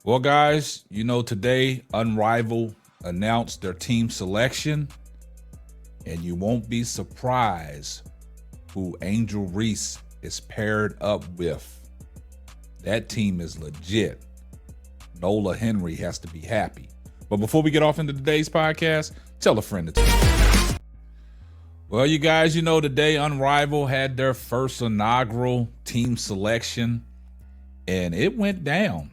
Well, guys, you know, today Unrivaled announced their team selection, and you won't be surprised who Angel Reese is paired up with. That team is legit. Nola Henry has to be happy. But before we get off into today's podcast, tell a friend to tell. Well, you guys, you know, today Unrivaled had their first inaugural team selection, and it went down.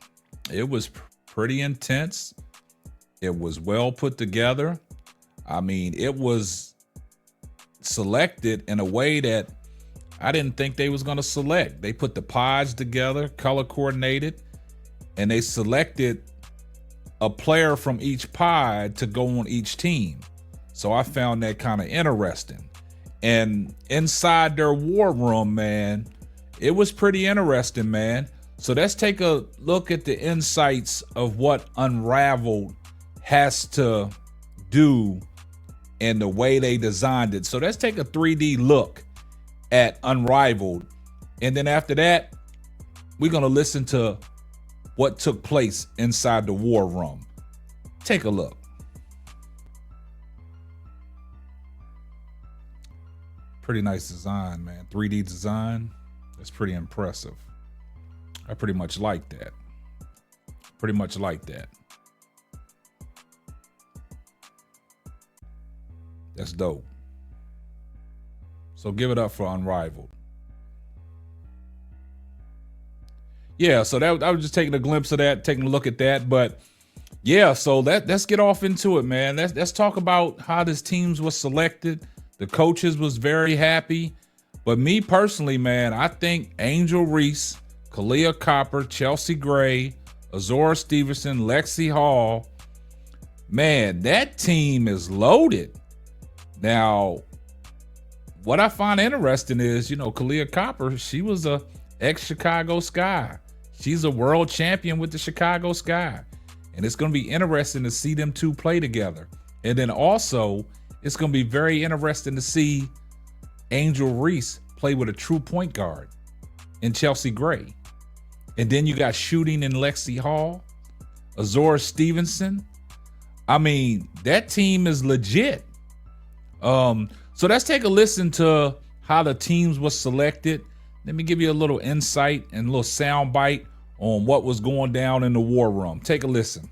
It was pretty intense. It was well put together. I mean, it was selected in a way that I didn't think they was going to select. They put the pods together, color coordinated, and they selected a player from each pod to go on each team. So I found that kind of interesting. And inside their war room, man, it was pretty interesting, man. So let's take a look at the insights of what Unrivaled has to do and the way they designed it. So let's take a 3D look at Unrivaled. And then after that, we're going to listen to what took place inside the war room. Take a look. Pretty nice design, man. 3D design. That's pretty impressive. I pretty much like that. Pretty much like that. That's dope. So give it up for Unrivaled. Yeah, so that I was just taking a glimpse of that, taking a look at that. But yeah, so let's get off into it, man. Let's talk about how this teams was selected. The coaches was very happy. But me personally, man, I think Angel Reese, Kaleah Copper, Chelsea Gray, Azora Stevenson, Lexi Hall, man, that team is loaded. Now, what I find interesting is, you know, Kaleah Copper, she was a ex-Chicago Sky. She's a world champion with the Chicago Sky. And it's going to be interesting to see them two play together. And then also, it's going to be very interesting to see Angel Reese play with a true point guard in Chelsea Gray. And then you got shooting in Lexi Hall, Azora Stevenson. I mean, that team is legit. So let's take a listen to how the teams was selected. Let me give you a little insight and a little sound bite on what was going down in the war room. Take a listen.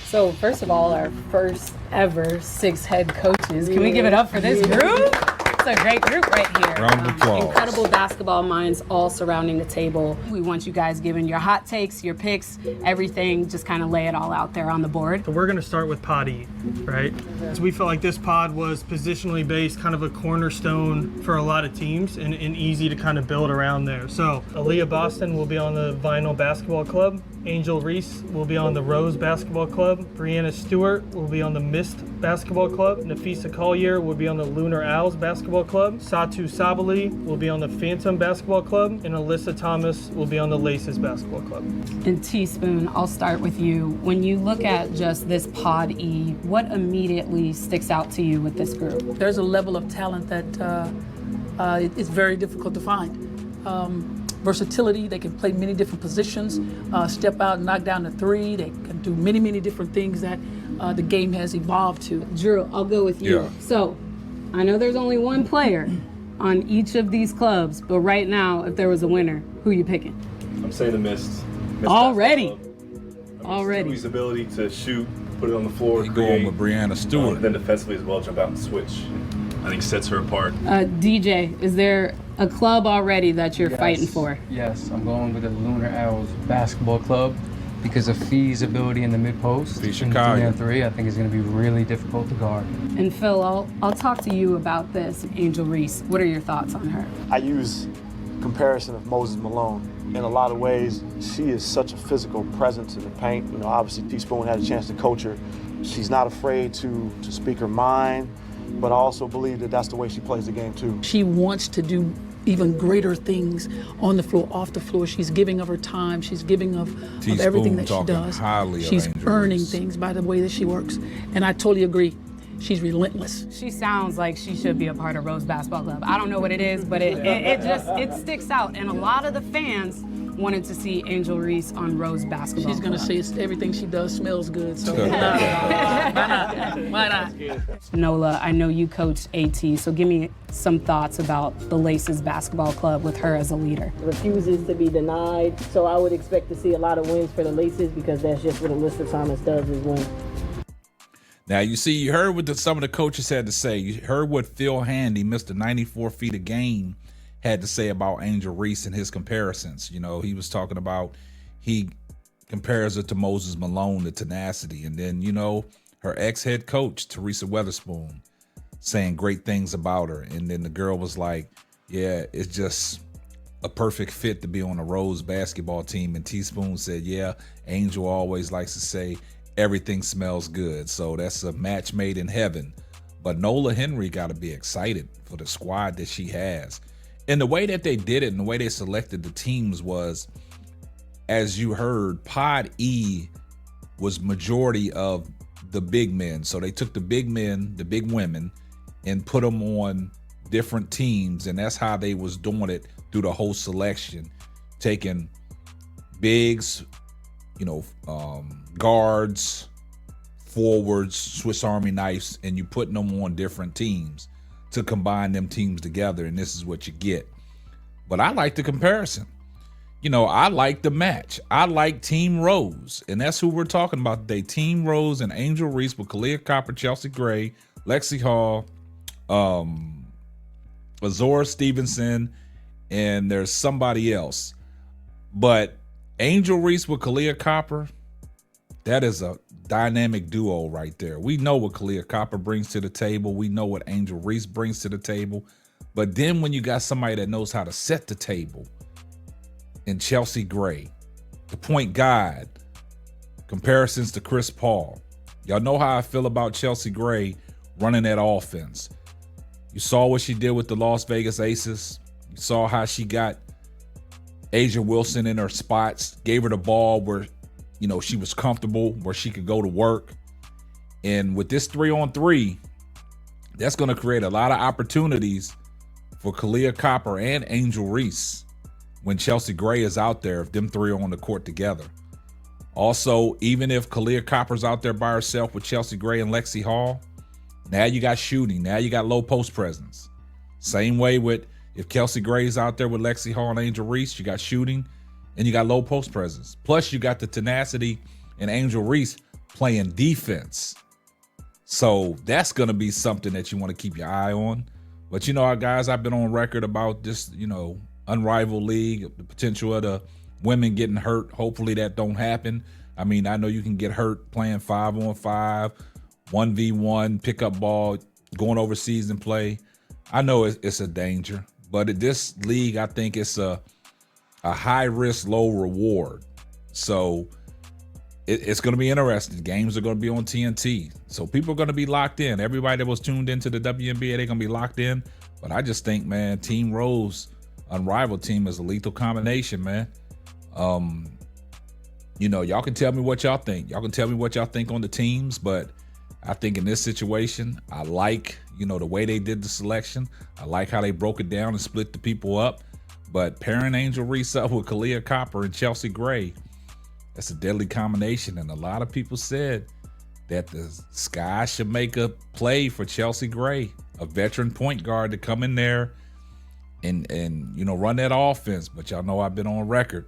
So first of all, our first ever 6 head coaches. Can we give it up for this group? It's a great group right here. Round of applause. Incredible basketball minds all surrounding the table. We want you guys giving your hot takes, your picks, everything. Just kind of lay it all out there on the board. So we're going to start with Pod E, right? So we felt like this pod was positionally based, kind of a cornerstone for a lot of teams and easy to kind of build around there. So Aaliyah Boston will be on the Vinyl Basketball Club. Angel Reese will be on the Rose Basketball Club. Brianna Stewart will be on the Mist Basketball Club. Nafisa Collier will be on the Lunar Owls Basketball Club. Satu Sabali will be on the Phantom Basketball Club. And Alyssa Thomas will be on the Laces Basketball Club. And Teaspoon, I'll start with you. When you look at just this Pod E, what immediately sticks out to you with this group? There's a level of talent that is very difficult to find. Versatility, they can play many different positions, step out and knock down the three. They can do many, many different things that the game has evolved to. Drew, I'll go with you. Yeah. So, I know there's only one player on each of these clubs, but right now, if there was a winner, who you picking? I'm saying the Mist. Already. His ability to shoot, put it on the floor, He going with Brianna Stewart. then defensively as well, jump out and switch. I think sets her apart. DJ, is there a club already that you're fighting for? Yes, I'm going with the Lunar Owls Basketball Club because of Fee's ability in the mid-post. Fee In Chicago. 3 I think is going to be really difficult to guard. And Phil, I'll talk to you about this, Angel Reese. What are your thoughts on her? I use comparison of Moses Malone. In a lot of ways, she is such a physical presence in the paint. You know, obviously Teaspoon had a chance to coach her. She's not afraid to speak her mind, but I also believe that that's the way she plays the game too. She wants to do even greater things on the floor, off the floor. She's giving of her time. She's giving of everything that she does. Highly of She's Angel earning Reese. things by the way that she works. And I totally agree. she's relentless. She sounds like she should be a part of Rose Basketball Club. I don't know what it is, but it sticks out. And a lot of the fans wanted to see Angel Reese on Rose Basketball She's gonna Club. say everything she does smells good. So why not? Nola, I know you coach AT, so give me some thoughts about the Laces Basketball Club with her as a leader. Refuses to be denied, so I would expect to see a lot of wins for the Laces because that's just what Alyssa Thomas does is win. Now, you see, you heard what some of the coaches had to say. You heard what Phil Handy, Mr. 94 feet a game, had to say about Angel Reese and his comparisons. You know, he was talking about, he compares her to Moses Malone, the tenacity. And then, you know, her ex-head coach, Teresa Weatherspoon, saying great things about her. And then the girl was like, yeah, it's just a perfect fit to be on a Rose basketball team. And Teaspoon said, yeah, Angel always likes to say, everything smells good. So that's a match made in heaven. But Nola Henry got to be excited for the squad that she has. And the way that they did it and the way they selected the teams was, as you heard, Pod E was majority of the big men. So they took the big men, the big women, and put them on different teams. And that's how they was doing it through the whole selection, taking bigs, you know, guards, forwards, Swiss Army knives, and you putting them on different teams to combine them teams together, and this is what you get. But I like the comparison. You know, I like the match. I like Team Rose, and that's who we're talking about today. Team Rose and Angel Reese with Kaleah Copper, Chelsea Gray, Lexi Hall, Azora Stevenson, and there's somebody else. But Angel Reese with Kaleah Copper, that is a dynamic duo right there. We know what Kaleah Copper brings to the table. We know what Angel Reese brings to the table. But then when you got somebody that knows how to set the table in Chelsea Gray, the point guard, comparisons to Chris Paul. Y'all know how I feel about Chelsea Gray running that offense. You saw what she did with the Las Vegas Aces. You saw how she got Asia Wilson in her spots, gave her the ball where, you know, she was comfortable, where she could go to work. And with this 3-on-3, that's going to create a lot of opportunities for Kaleah Copper and Angel Reese when Chelsea Gray is out there, if them three are on the court together. Also, even if Kaleah Copper's out there by herself with Chelsea Gray and Lexi Hall, now you got shooting. Now you got low post presence. Same way with if Chelsea Gray's out there with Lexi Hall and Angel Reese, you got shooting and you got low post presence. Plus you got the tenacity and Angel Reese playing defense. So that's going to be something that you want to keep your eye on. But you know, guys, I've been on record about this, you know, unrivaled league, the potential of the women getting hurt. Hopefully that don't happen. I mean, I know you can get hurt playing 5-on-5, 1v1, pickup ball, going overseas and play. I know it's a danger, but in this league, I think it's a high risk, low reward. So it's going to be interesting. Games are going to be on TNT. So people are going to be locked in. Everybody that was tuned into the WNBA, they're going to be locked in. But I just think, man, Team Rose, unrivaled team, is a lethal combination, man. You know, y'all can tell me what y'all think. Y'all can tell me what y'all think on the teams, but I think in this situation, I like, you know, the way they did the selection. I like how they broke it down and split the people up. But pairing Angel Reese up with Kaleah Copper and Chelsea Gray, that's a deadly combination. And a lot of people said that the Sky should make a play for Chelsea Gray, a veteran point guard, to come in there and you know, run that offense. But y'all know I've been on record.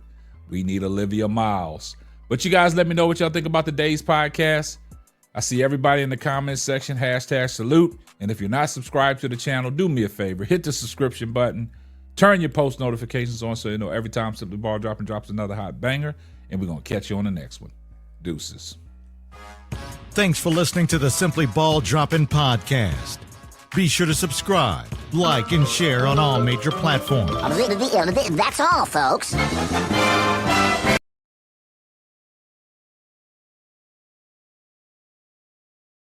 We need Olivia Miles. But you guys let me know what y'all think about today's podcast. I see everybody in the comments section, #salute. And if you're not subscribed to the channel, do me a favor, hit the subscription button, turn your post notifications on so you know every time Simply Ball drops another hot banger. And we're going to catch you on the next one. Deuces. Thanks for listening to the Simply Ball Droppin' podcast. Be sure to subscribe, like, and share on all major platforms. That's all, folks.